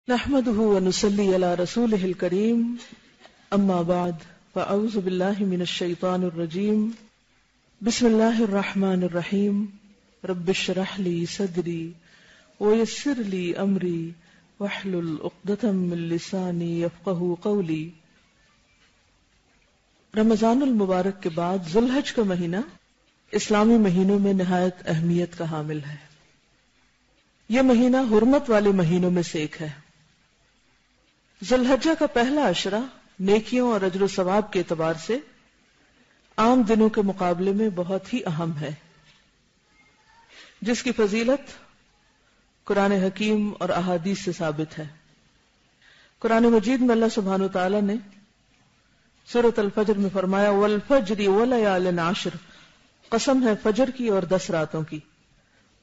نحمده ونصلي على رسوله الكريم اما بعد فاعوذ بالله من الشيطان الرجيم بسم الله الرحمن الرحيم رب اشرح لي صدري ويسر لي امري واحلل عقدة من لساني يفقهوا قولي۔ رمضان المبارک کے بعد ذوالحج کا مہینہ اسلامی مہینوں میں نہایت اہمیت کا حامل ہے۔ یہ مہینہ حرمت والے مہینوں میں سے ایک ہے۔ ذوالحجہ کا پہلا عشرہ نیکیوں اور اجر و ثواب کے اعتبار سے عام دنوں کے مقابلے میں بہت ہی اہم ہے، جس کی فضیلت قرآن حکیم اور احادیث سے ثابت ہے۔ قرآن مجید میں اللہ سبحانہ و تعالی نے سورۃ الفجر میں فرمایا والفجر ولیال عشر، قسم ہے فجر کی اور 10 راتوں کی۔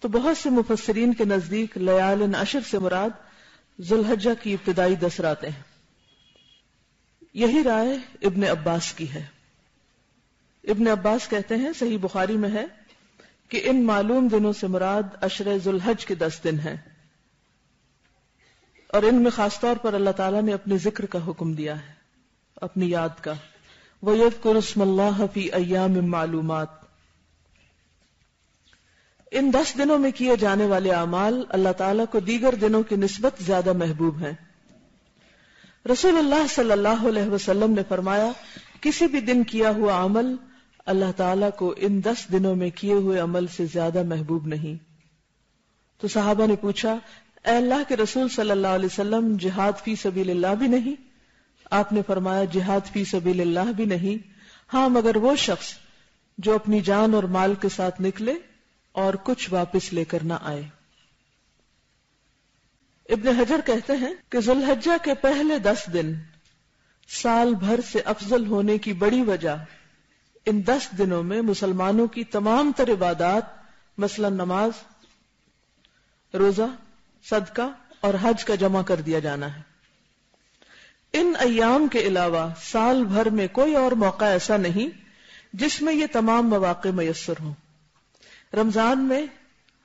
تو بہت سے مفسرین کے نزدیک لیال عشر سے مراد ذوالحجہ کی ابتدائی 10 راتیں ہیں۔ یہی رائے ابن عباس کی ہے۔ ابن عباس کہتے ہیں، صحیح بخاری میں ہے کہ ان معلوم دنوں سے مراد عشرہ ذوالحج کے 10 دن ہیں، اور ان میں خاص طور پر اللہ تعالیٰ نے اپنے ذکر کا حکم دیا ہے، اپنی یاد کا۔ وَيَذْكُرُ اسْمَ اللَّهِ فِي أَيَّامٍ مَّعْلُومَاتٍ۔ ان 10 دنوں میں کیے جانے والے اعمال اللہ تعالیٰ کو دیگر دنوں کی نسبت زیادہ محبوب ہیں۔ رسول اللہ صلی اللہ علیہ وسلم نے فرمایا، کسی بھی دن کیا ہوا عمل اللہ تعالیٰ کو ان 10 دنوں میں کیے ہوئے عمل سے زیادہ محبوب نہیں۔ تو صحابہ نے پوچھا، اے اللہ کے رسول صلی اللہ علیہ وسلم، جہاد فی سبیل اللہ بھی نہیں؟ آپ نے فرمایا، جہاد فی سبیل اللہ بھی نہیں، ہاں مگر وہ شخص جو اپنی جان اور مال کے ساتھ نکلے اور کچھ واپس لے کر نہ آئے۔ ابن حجر کہتے ہیں کہ ذوالحجہ کے پہلے 10 دن سال بھر سے افضل ہونے کی بڑی وجہ ان 10 دنوں میں مسلمانوں کی تمام تر عبادات، مثلا نماز، روزہ، صدقہ اور حج کا جمع کر دیا جانا ہے۔ ان ایام کے علاوہ سال بھر میں کوئی اور موقع ایسا نہیں جس میں یہ تمام مواقع میسر ہوں۔ رمضان میں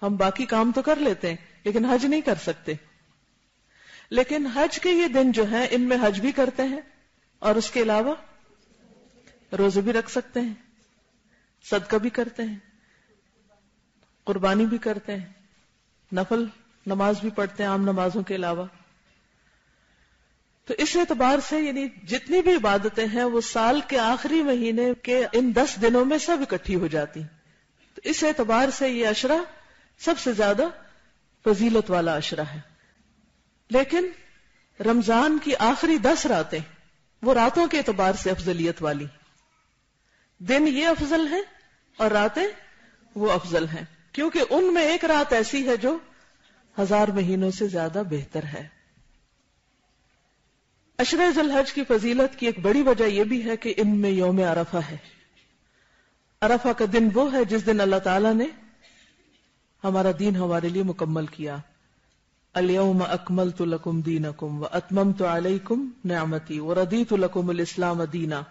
ہم باقی کام تو کر لیتے ہیں لیکن حج نہیں کر سکتے، لیکن حج کے یہ دن جو ہیں ان میں حج بھی کرتے ہیں، اور اس کے علاوہ روزے بھی رکھ سکتے ہیں، صدقہ بھی کرتے ہیں، قربانی بھی کرتے ہیں، نفل نماز بھی پڑھتے ہیں عام نمازوں کے علاوہ۔ تو اس اعتبار سے یعنی جتنی بھی عبادتیں ہیں وہ سال کے آخری مہینے کے ان 10 دنوں میں سب اکٹھی ہو جاتی ہیں۔ تو اس اعتبار سے یہ عشرہ سب سے زیادہ فضیلت والا عشرہ ہے۔ لیکن رمضان کی آخری 10 راتیں وہ راتوں کے اعتبار سے افضلیت والی، دن یہ افضل ہیں اور راتیں وہ افضل ہیں، کیونکہ ان میں ایک رات ایسی ہے جو 1000 مہینوں سے زیادہ بہتر ہے۔ عشرہ ذوالحج کی فضیلت کی ایک بڑی وجہ یہ بھی ہے کہ ان میں یوم عرفہ ہے۔ عرفہ کا دن وہ ہے جس دن اللہ تعالیٰ نے ہمارا دین ہمارے لیے مکمل کیا۔ اليوم اکملت لکم دینکم واتممت علیکم نعمتی ورضیت لکم الاسلام دینا۔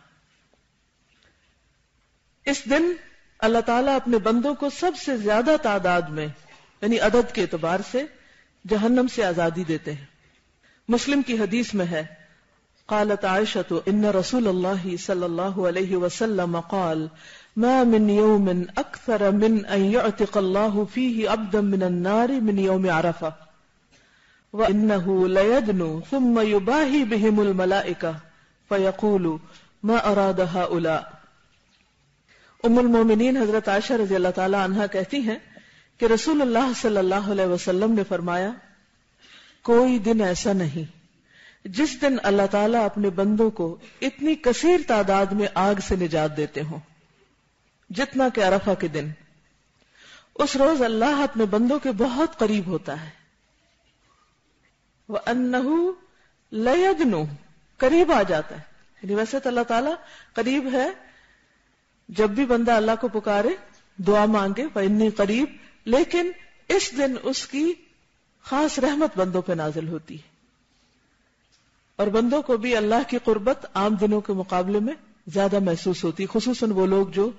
اس دن اللہ تعالیٰ اپنے بندوں کو سب سے زیادہ تعداد میں یعنی عدد کے اعتبار سے جہنم سے آزادی دیتے ہیں۔ مسلم کی حدیث میں ہے، قالت عائشۃ ان رسول اللہ صلی اللہ علیہ وسلم قال ما من يوم اکثر من ان يعتق اللہ فیہ عبدا من النار من یوم عرفہ وانہ لیدنو ثم یباہی بہم الملائکہ فیقول ما اراد هؤلاء۔ ام المومنین حضرت عائشہ رضی اللہ تعالی عنہا کہتی ہیں کہ رسول اللہ صلی اللہ علیہ وسلم نے فرمایا، کوئی دن ایسا نہیں جس دن اللہ تعالیٰ اپنے بندوں کو اتنی کثیر تعداد میں آگ سے نجات دیتے ہوں جتنا کہ عرفہ کے دن۔ اس روز اللہ اپنے بندوں کے بہت قریب ہوتا ہے۔ وَأَنَّهُ لَيَدْنُو، قریب آ جاتا ہے، یعنی ویسے تو اللہ تعالیٰ قریب ہے، جب بھی بندہ اللہ کو پکارے دعا مانگے فَإِنِّي قریب، لیکن اس دن اس کی خاص رحمت بندوں پہ نازل ہوتی ہے، اور بندوں کو بھی اللہ کی قربت عام دنوں کے مقابلے میں زیادہ محسوس ہوتی، خصوصاً وہ لوگ جو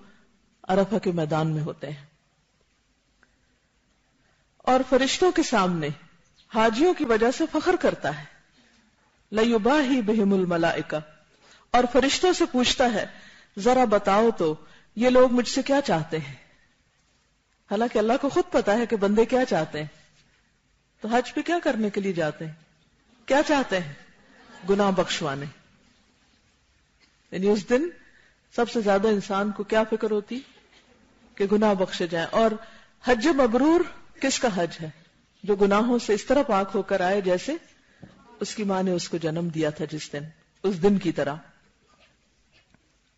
عرفہ کے میدان میں ہوتے ہیں۔ اور فرشتوں کے سامنے حاجیوں کی وجہ سے فخر کرتا ہے لَيُبَاهِي بِهِمُ الْمَلَائِكَةُ، اور فرشتوں سے پوچھتا ہے ذرا بتاؤ تو یہ لوگ مجھ سے کیا چاہتے ہیں. حالانکہ اللہ کو خود پتا ہے کہ بندے کیا چاہتے ہیں. تو حج پہ کیا کرنے کے لیے جاتے ہیں؟ کیا چاہتے ہیں؟ گناہ بخشوانے. یعنی اس دن سب سے زیادہ انسان کو کیا فکر ہوتی کہ گناہ بخشے جائیں. اور حج مبرور کس کا حج ہے؟ جو گناہوں سے اس طرح پاک ہو کر آئے جیسے اس کی ماں نے اس کو جنم دیا تھا جس دن، اس دن کی طرح.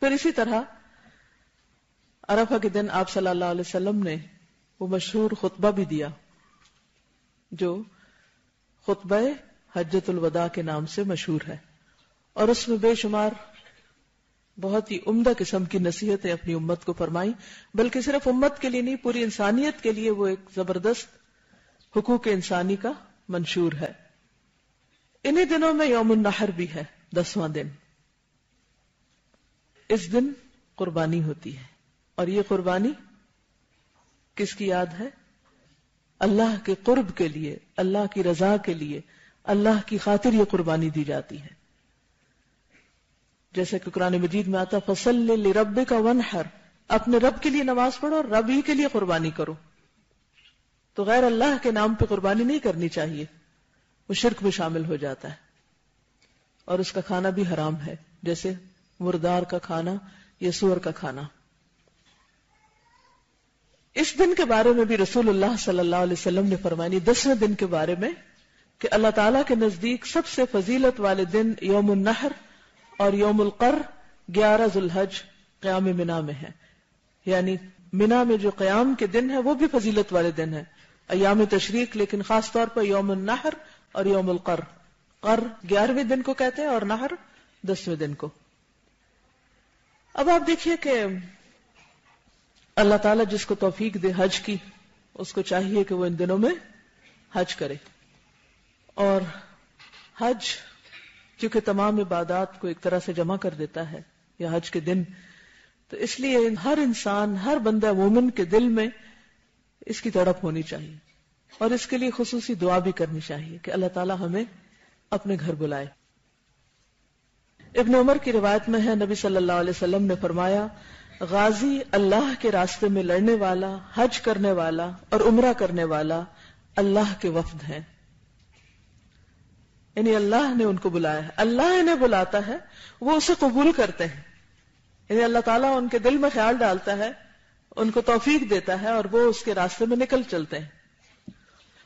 پھر اسی طرح عرفہ کے دن آپ صلی اللہ علیہ وسلم نے وہ مشہور خطبہ بھی دیا جو خطبہ حجۃ الوداع کے نام سے مشہور ہے، اور اس میں بے شمار بہت ہی عمدہ قسم کی نصیحتیں اپنی امت کو فرمائی. بلکہ صرف امت کے لیے نہیں، پوری انسانیت کے لیے وہ ایک زبردست حقوق انسانی کا منشور ہے. انہی دنوں میں یوم النحر بھی ہے، 10واں دن. اس دن قربانی ہوتی ہے، اور یہ قربانی کس کی یاد ہے؟ اللہ کے قرب کے لیے، اللہ کی رضا کے لیے، اللہ کی خاطر یہ قربانی دی جاتی ہے. جیسے کہ قرآن مجید میں آتا فَصَلِّ لِرَبِّكَ وَانْحَرْ، اپنے رب کے لیے نماز پڑھو اور رب ہی کے لیے قربانی کرو. تو غیر اللہ کے نام پہ قربانی نہیں کرنی چاہیے، وہ شرک میں شامل ہو جاتا ہے، اور اس کا کھانا بھی حرام ہے، جیسے مردار کا کھانا یا سور کا کھانا. اس دن کے بارے میں بھی رسول اللہ صلی اللہ علیہ وسلم نے فرمایا 10ویں دن کے بارے میں کہ اللہ تعالیٰ کے نزدیک سب سے فضیلت والے دن یوم النحر اور یوم القر 11 ذو الحج قیام منا میں ہے. یعنی منا میں جو قیام کے دن ہے وہ بھی فضیلت والے دن ہے، ایام تشریق، لیکن خاص طور پر یوم النحر اور یوم القر. قر 11ویں دن کو کہتے ہیں اور نحر 10ویں دن کو. اب آپ دیکھیے کہ اللہ تعالیٰ جس کو توفیق دے حج کی، اس کو چاہیے کہ وہ ان دنوں میں حج کرے. اور حج چونکہ تمام عبادات کو ایک طرح سے جمع کر دیتا ہے یا حج کے دن، تو اس لیے ہر انسان، ہر بندہ مومن کے دل میں اس کی تڑپ ہونی چاہیے، اور اس کے لیے خصوصی دعا بھی کرنی چاہیے کہ اللہ تعالیٰ ہمیں اپنے گھر بلائے. ابن عمر کی روایت میں ہے نبی صلی اللہ علیہ وسلم نے فرمایا غازی اللہ کے راستے میں لڑنے والا، حج کرنے والا اور عمرہ کرنے والا اللہ کے وفد ہیں. یعنی اللہ نے ان کو بلایا ہے، اللہ انہیں بلاتا ہے، وہ اسے قبول کرتے ہیں. یعنی اللہ تعالیٰ ان کے دل میں خیال ڈالتا ہے، ان کو توفیق دیتا ہے، اور وہ اس کے راستے میں نکل چلتے ہیں.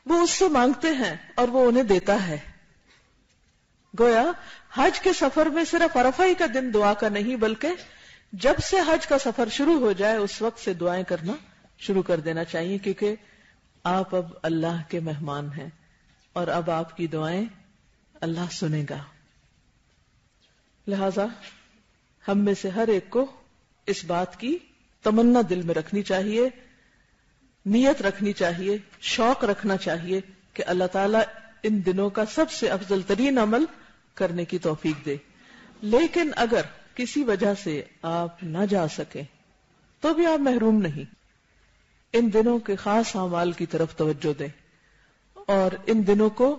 وہ اس سے مانگتے ہیں اور وہ انہیں دیتا ہے. گویا حج کے سفر میں صرف عرفہ ہی کا دن دعا کا نہیں، بلکہ جب سے حج کا سفر شروع ہو جائے اس وقت سے دعائیں کرنا شروع کر دینا چاہیے، کیونکہ آپ اب اللہ کے مہمان ہیں اور اب آپ کی دعائیں اللہ سنے گا. لہذا ہم میں سے ہر ایک کو اس بات کی تمنا دل میں رکھنی چاہیے، نیت رکھنی چاہیے، شوق رکھنا چاہیے کہ اللہ تعالیٰ ان دنوں کا سب سے افضل ترین عمل کرنے کی توفیق دے. لیکن اگر کسی وجہ سے آپ نہ جا سکیں تو بھی آپ محروم نہیں. ان دنوں کے خاص اعمال کی طرف توجہ دیں اور ان دنوں کو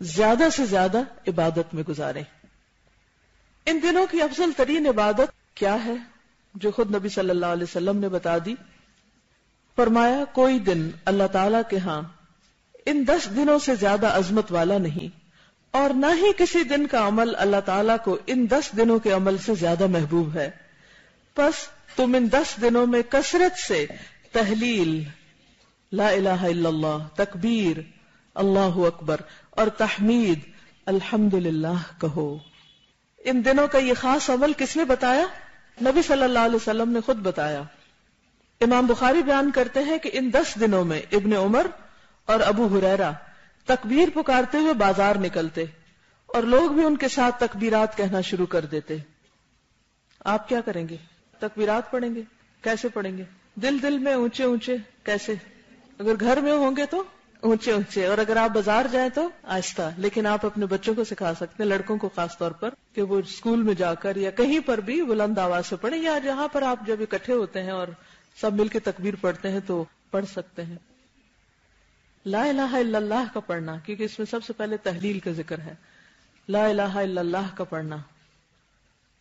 زیادہ سے زیادہ عبادت میں گزاریں. ان دنوں کی افضل ترین عبادت کیا ہے جو خود نبی صلی اللہ علیہ وسلم نے بتا دی؟ فرمایا کوئی دن اللہ تعالیٰ کے ہاں ان 10 دنوں سے زیادہ عظمت والا نہیں، اور نہ ہی کسی دن کا عمل اللہ تعالیٰ کو ان 10 دنوں کے عمل سے زیادہ محبوب ہے. پس تم ان 10 دنوں میں کثرت سے تحلیل، لا الہ الا اللہ، تکبیر، اللہ اکبر اور تحمید، الحمدللہ کہو. ان دنوں کا یہ خاص عمل کس نے بتایا؟ نبی صلی اللہ علیہ وسلم نے خود بتایا. امام بخاری بیان کرتے ہیں کہ ان 10 دنوں میں ابن عمر اور ابو ہریرہ تکبیر پکارتے ہوئے بازار نکلتے اور لوگ بھی ان کے ساتھ تکبیرات کہنا شروع کر دیتے. آپ کیا کریں گے؟ تکبیرات پڑھیں گے؟ کیسے پڑھیں گے؟ دل دل میں اونچے اونچے کیسے؟ اگر گھر میں ہوں گے تو اونچے اونچے، اور اگر آپ بازار جائیں تو آہستہ. لیکن آپ اپنے بچوں کو سکھا سکتے ہیں، لڑکوں کو خاص طور پر، کہ وہ اسکول میں جا کر یا کہیں پر بھی بلند آواز سے پڑھیں، یا جہاں پر آپ جب اکٹھے ہوتے ہیں اور سب مل کے تکبیر پڑھتے ہیں تو پڑھ سکتے ہیں. لا الہ الا اللہ کا پڑھنا، کیونکہ اس میں سب سے پہلے تحلیل کا ذکر ہے، لا الہ الا اللہ کا پڑھنا،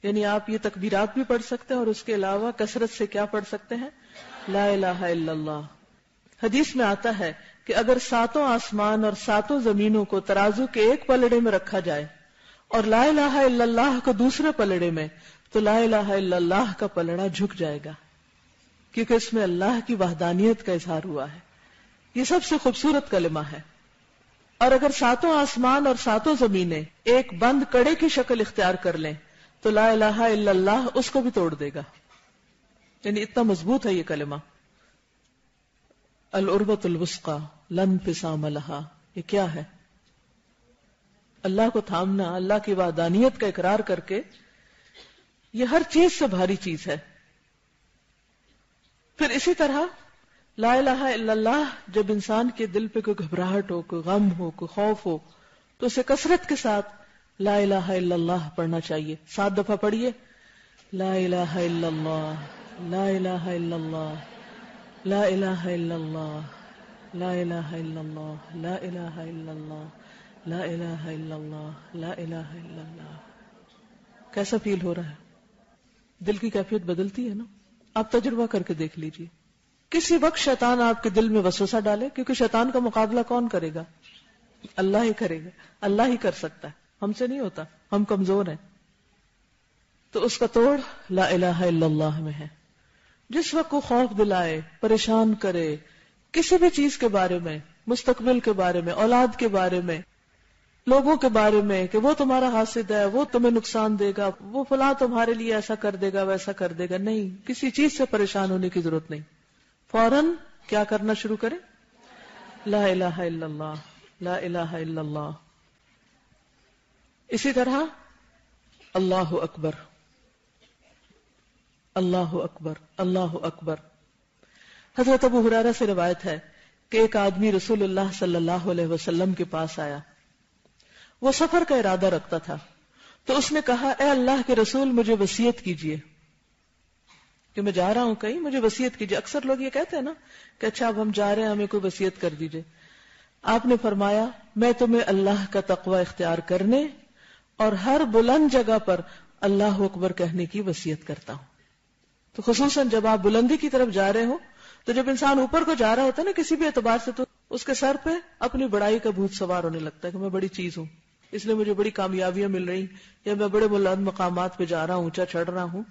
یعنی آپ یہ تکبیرات بھی پڑھ سکتے ہیں اور اس کے علاوہ کثرت سے کیا پڑھ سکتے ہیں؟ لا الہ الا اللہ۔ حدیث میں آتا ہے کہ اگر 7 آسمان اور 7 زمینوں کو ترازو کے ایک پلڑے میں رکھا جائے اور لا الہ الا اللہ کو دوسرے پلڑے میں، تو لا الہ الا اللہ کا پلڑا جھک جائے گا، کیونکہ اس میں اللہ کی وحدانیت کا اظہار ہوا ہے۔ یہ سب سے خوبصورت کلمہ ہے۔ اور اگر 7 آسمان اور 7 زمینیں ایک بند کڑے کی شکل اختیار کر لیں تو لا الہ الا اللہ اس کو بھی توڑ دے گا، یعنی اتنا مضبوط ہے یہ کلمہ۔ العروۃ الوثقی لا انفصام لها، یہ کیا ہے؟ اللہ کو تھامنا، اللہ کی وحدانیت کا اقرار کر کے، یہ ہر چیز سے بھاری چیز ہے۔ پھر اسی طرح لا الہ الا اللہ جب انسان کے دل پہ کوئی گھبراہٹ ہو، کوئی غم ہو، کوئی خوف ہو، تو اسے کثرت کے ساتھ لا الہ الا اللہ پڑھنا چاہیے۔ 7 دفعہ پڑھیے، لا الہ الا اللہ، لا الہ الا اللہ، لا الہ الا اللہ، لا الہ الا اللہ، لا الہ الا اللہ، لا الہ الا اللہ، لا الہ الا اللہ۔ کیسا فیل ہو رہا ہے؟ دل کی کیفیت بدلتی ہے نا؟ آپ تجربہ کر کے دیکھ لیجئے۔ کسی وقت شیطان آپ کے دل میں وسوسہ ڈالے، کیونکہ شیطان کا مقابلہ کون کرے گا؟ اللہ ہی کرے گا، اللہ ہی کر سکتا ہے، ہم سے نہیں ہوتا، ہم کمزور ہیں۔ تو اس کا توڑ لا الہ الا اللہ میں ہے۔ جس وقت کو خوف دلائے، پریشان کرے، کسی بھی چیز کے بارے میں، مستقبل کے بارے میں، اولاد کے بارے میں، لوگوں کے بارے میں کہ وہ تمہارا حاسد ہے، وہ تمہیں نقصان دے گا، وہ فلاں تمہارے لیے ایسا کر دے گا، ویسا کر دے گا، نہیں، کسی چیز سے پریشان ہونے کی ضرورت نہیں۔ فوراً کیا کرنا شروع کرے؟ لا الہ الا اللہ، لا الہ الا اللہ۔ اسی طرح اللہ اکبر، اللہ اکبر، اللہ اکبر۔ حضرت ابو ہریرہ سے روایت ہے کہ ایک آدمی رسول اللہ صلی اللہ علیہ وسلم کے پاس آیا، وہ سفر کا ارادہ رکھتا تھا، تو اس نے کہا، اے اللہ کے رسول، مجھے وصیت کیجئے کہ میں جا رہا ہوں کہیں، مجھے وصیت کیجئے۔ اکثر لوگ یہ کہتے ہیں نا کہ اچھا اب ہم جا رہے ہیں، ہمیں کوئی وصیت کر دیجئے۔ آپ نے فرمایا، میں تمہیں اللہ کا تقوی اختیار کرنے اور ہر بلند جگہ پر اللہ اکبر کہنے کی وصیت کرتا ہوں۔ تو خصوصاً جب آپ بلندی کی طرف جا رہے ہو، تو جب انسان اوپر کو جا رہا ہوتا ہے نا کسی بھی اعتبار سے، تو اس کے سر پہ اپنی بڑائی کا بھوت سوار ہونے لگتا ہے کہ میں بڑی چیز ہوں، اس لیے مجھے بڑی کامیابیاں مل رہی، یا میں بڑے بلند مقامات پہ جا رہا ہوں، اونچا چڑھ رہا ہوں۔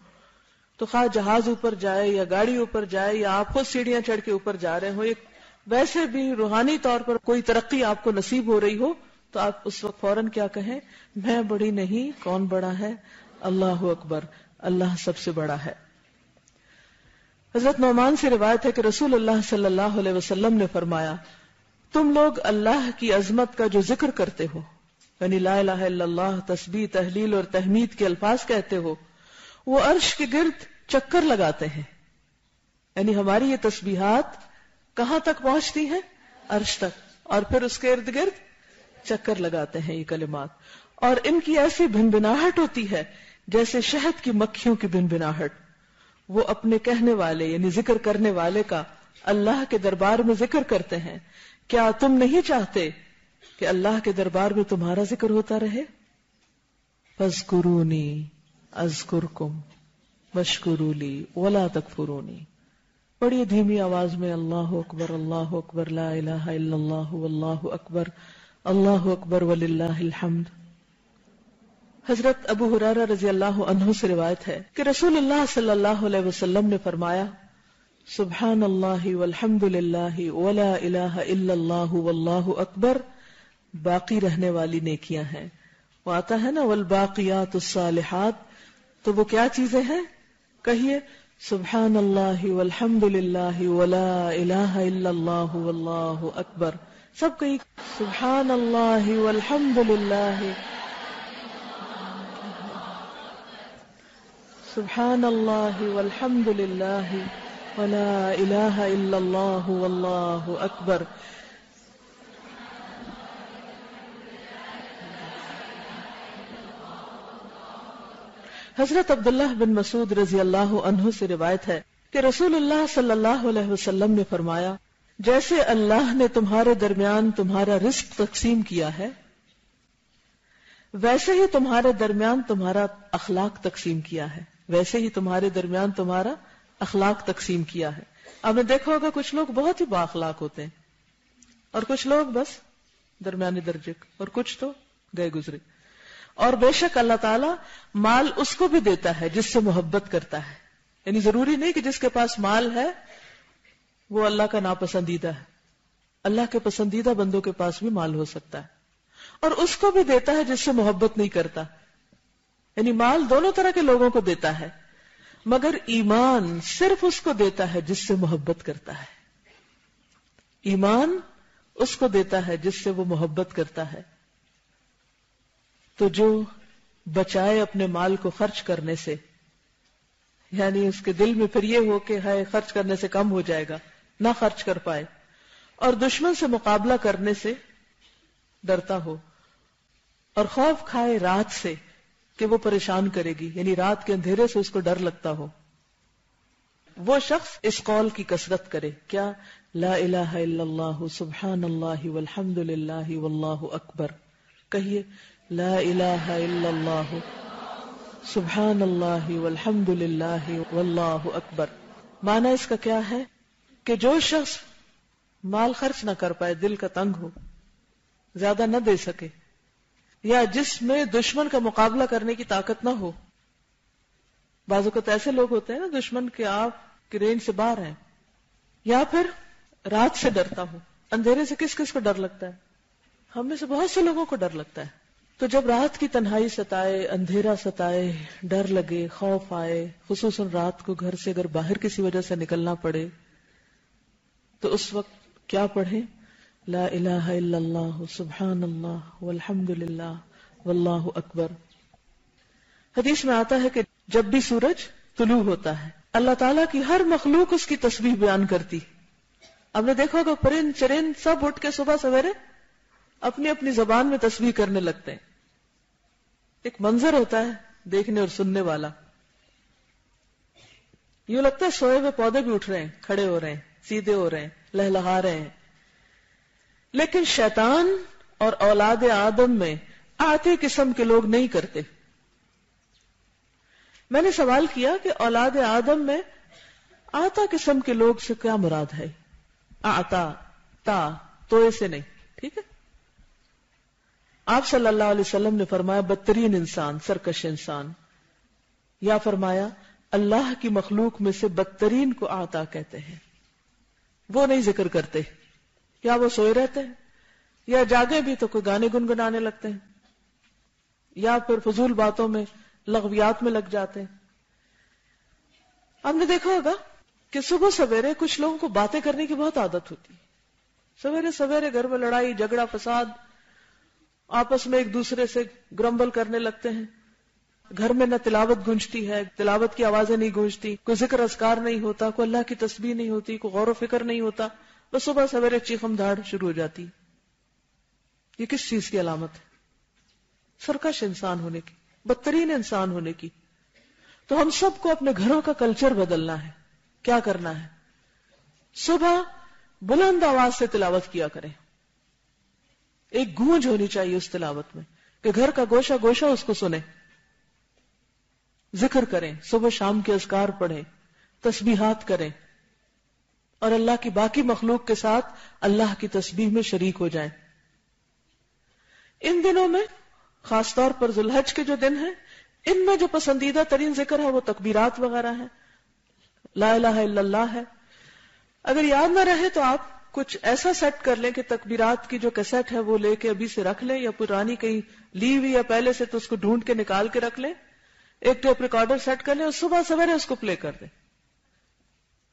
تو خواہ جہاز اوپر جائے یا گاڑی اوپر جائے یا آپ خود سیڑھیاں چڑھ کے اوپر جا رہے ہو، ایک ویسے بھی روحانی طور پر کوئی ترقی آپ کو نصیب ہو رہی ہو، تو آپ اس وقت فوراً کیا کہیں؟ میں بڑی نہیں، کون بڑا ہے؟ اللہ اکبر، اللہ سب سے بڑا ہے۔ حضرت نعمان سے روایت ہے کہ رسول اللہ صلی اللہ علیہ وسلم نے فرمایا، تم لوگ اللہ کی عظمت کا جو ذکر کرتے ہو، یعنی لا الہ الا اللہ، تسبیح، تہلیل اور تحمید کے الفاظ کہتے ہو، وہ عرش کے گرد چکر لگاتے ہیں، یعنی ہماری یہ تسبیحات کہاں تک پہنچتی ہیں؟ عرش تک، اور پھر اس کے ارد گرد چکر لگاتے ہیں یہ کلمات، اور ان کی ایسی بھنبھناہٹ ہوتی ہے جیسے شہد کی مکھیوں کی بھنبھناہٹ۔ وہ اپنے کہنے والے یعنی ذکر کرنے والے کا اللہ کے دربار میں ذکر کرتے ہیں۔ کیا تم نہیں چاہتے کہ اللہ کے دربار میں تمہارا ذکر ہوتا رہے؟ فاذکرونی اذکرکم واشکروا لی ولا تکفرونی۔ بڑی دھیمی آواز میں اللہ اکبر، اللہ اکبر، لا الہ الا اللہ، واللہ اکبر وللہ الحمد۔ حضرت ابو ہریرہ رضی اللہ عنہ سے روایت ہے کہ رسول اللہ صلی اللہ علیہ وسلم نے فرمایا، سبحان اللہ والحمد للہ ولا الہ الا اللہ واللہ اکبر باقی رہنے والی نیکیاں ہیں۔ وہ آتا ہے نا والباقیات الصالحات، تو وہ کیا چیزیں ہیں؟ کہیے سبحان اللہ والحمد للہ ولا الہ الا اللہ واللہ اکبر۔ سب کہیں سبحان اللہ والحمد للہ، سبحان اللہ والحمد للہ ولا الہ الا اللہ واللہ اکبر۔ حضرت عبداللہ بن مسعود رضی اللہ عنہ سے روایت ہے کہ رسول اللہ صلی اللہ علیہ وسلم نے فرمایا، جیسے اللہ نے تمہارے درمیان تمہارا رزق تقسیم کیا ہے، ویسے ہی تمہارے درمیان تمہارا اخلاق تقسیم کیا ہے، ویسے ہی تمہارے درمیان تمہارا اخلاق تقسیم کیا ہے. آپ نے دیکھا ہوگا کچھ لوگ بہت ہی با اخلاق ہوتے ہیں اور کچھ لوگ بس درمیانے درجے اور کچھ تو گئے گزرے. اور بے شک اللہ تعالیٰ مال اس کو بھی دیتا ہے جس سے محبت کرتا ہے. یعنی ضروری نہیں کہ جس کے پاس مال ہے وہ اللہ کا ناپسندیدہ ہے. اللہ کے پسندیدہ بندوں کے پاس بھی مال ہو سکتا ہے. اور اس کو بھی دیتا ہے جس سے محبت نہیں کرتا. یعنی مال دونوں طرح کے لوگوں کو دیتا ہے، مگر ایمان صرف اس کو دیتا ہے جس سے محبت کرتا ہے. ایمان اس کو دیتا ہے جس سے وہ محبت کرتا ہے. تو جو بچائے اپنے مال کو خرچ کرنے سے، یعنی اس کے دل میں پھر یہ ہو کہ ہے خرچ کرنے سے کم ہو جائے گا، نہ خرچ کر پائے، اور دشمن سے مقابلہ کرنے سے ڈرتا ہو، اور خوف کھائے رات سے کہ وہ پریشان کرے گی، یعنی رات کے اندھیرے سے اس کو ڈر لگتا ہو، وہ شخص اس قول کی کثرت کرے. کیا؟ لا الہ الا اللہ سبحان اللہ والحمد للہ واللہ اکبر. کہیے لا الہ الا اللہ سبحان اللہ والحمد للہ واللہ اکبر. معنی اس کا کیا ہے کہ جو شخص مال خرچ نہ کر پائے، دل کا تنگ ہو، زیادہ نہ دے سکے، یا جس میں دشمن کا مقابلہ کرنے کی طاقت نہ ہو. بعض اوقات ایسے لوگ ہوتے ہیں نا دشمن کے آپ کی رینج سے باہر ہیں، یا پھر رات سے ڈرتا ہو. اندھیرے سے کس کس کو ڈر لگتا ہے؟ ہم میں سے بہت سے لوگوں کو ڈر لگتا ہے. تو جب رات کی تنہائی ستائے، اندھیرا ستائے، ڈر لگے، خوف آئے، خصوصاً رات کو گھر سے اگر باہر کسی وجہ سے نکلنا پڑے، تو اس وقت کیا پڑھیں؟ لا الہ الا اللہ سبحان اللہ والحمد للہ واللہ اکبر. حدیث میں آتا ہے کہ جب بھی سورج طلوع ہوتا ہے اللہ تعالیٰ کی ہر مخلوق اس کی تسبیح بیان کرتی. آپ نے دیکھا ہوگا پرند چرند سب اٹھ کے صبح سویرے اپنی اپنی زبان میں تسبیح کرنے لگتے ہیں. ایک منظر ہوتا ہے دیکھنے اور سننے والا. یوں لگتا ہے سوئے ہوئے پودے بھی اٹھ رہے ہیں، کھڑے ہو رہے ہیں، سیدھے ہو رہے ہیں، لہلہا رہے ہیں. لیکن شیطان اور اولاد آدم میں آتے قسم کے لوگ نہیں کرتے. میں نے سوال کیا کہ اولاد آدم میں آتا قسم کے لوگ سے کیا مراد ہے؟ آتا تا توئے سے نہیں، ٹھیک ہے. آپ صلی اللہ علیہ وسلم نے فرمایا بدترین انسان سرکش انسان، یا فرمایا اللہ کی مخلوق میں سے بدترین کو آتا کہتے ہیں. وہ نہیں ذکر کرتے، یا وہ سوئے رہتے ہیں، یا جاگے بھی تو کوئی گانے گنگنانے لگتے ہیں، یا پھر فضول باتوں میں لغویات میں لگ جاتے ہیں. آپ نے دیکھا ہوگا کہ صبح سویرے کچھ لوگوں کو باتیں کرنے کی بہت عادت ہوتی ہے. سویرے سویرے گھر میں لڑائی جھگڑا فساد، آپس میں ایک دوسرے سے گرمبل کرنے لگتے ہیں. گھر میں نہ تلاوت گونجتی ہے، تلاوت کی آوازیں نہیں گونجتی، کوئی ذکر اذکار نہیں ہوتا، کوئی اللہ کی تسبیح نہیں ہوتی، کوئی غور و فکر نہیں ہوتا، بس صبح سویرے چیخم دھاڑ شروع ہو جاتی. یہ کس چیز کی علامت ہے؟ سرکش انسان ہونے کی، بدترین انسان ہونے کی. تو ہم سب کو اپنے گھروں کا کلچر بدلنا ہے. کیا کرنا ہے؟ صبح بلند آواز سے تلاوت کیا کریں. ایک گونج ہونی چاہیے اس تلاوت میں کہ گھر کا گوشہ گوشہ اس کو سنے. ذکر کریں، صبح شام کے اذکار پڑھیں، تسبیحات کریں، اور اللہ کی باقی مخلوق کے ساتھ اللہ کی تسبیح میں شریک ہو جائیں. ان دنوں میں خاص طور پر ذوالحج کے جو دن ہیں، ان میں جو پسندیدہ ترین ذکر ہے وہ تکبیرات وغیرہ ہے، لا الہ الا اللہ ہے. اگر یاد نہ رہے تو آپ کچھ ایسا سیٹ کر لیں کہ تکبیرات کی جو کیسٹ ہے وہ لے کے ابھی سے رکھ لیں، یا پرانی کہیں لی ہوئی یا پہلے سے تو اس کو ڈھونڈ کے نکال کے رکھ لیں. ایک ٹیپ ریکارڈر سیٹ کر لیں اور صبح سویرے اس کو پلے کر دیں.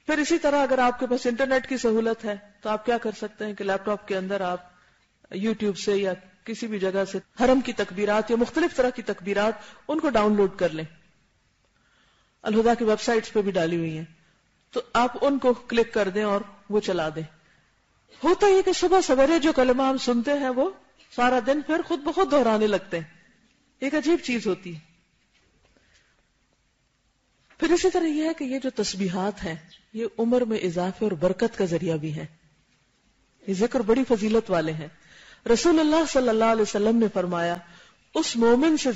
پھر اسی طرح اگر آپ کے پاس انٹرنیٹ کی سہولت ہے تو آپ کیا کر سکتے ہیں کہ لیپ ٹاپ کے اندر آپ یوٹیوب سے یا کسی بھی جگہ سے حرم کی تکبیرات یا مختلف طرح کی تکبیرات ان کو ڈاؤن لوڈ کر لیں. الہدا کی ویب سائٹس پہ بھی ڈالی ہوئی ہیں، تو آپ ان کو کلک کر دیں اور وہ چلا دیں. ہوتا یہ کہ صبح سویرے جو کلمہ ہم سنتے ہیں وہ سارا دن پھر خود بخود دہرانے لگتے ہیں. ایک عجیب چیز ہوتی ہے. پھر اسی طرح یہ ہے کہ یہ جو تسبیحات ہیں یہ عمر میں اضافے اور برکت کا ذریعہ بھی ہیں. یہ ذکر بڑی فضیلت والے ہیں. رسول اللہ صلی اللہ علیہ وسلم نے فرمایا اس مومن سے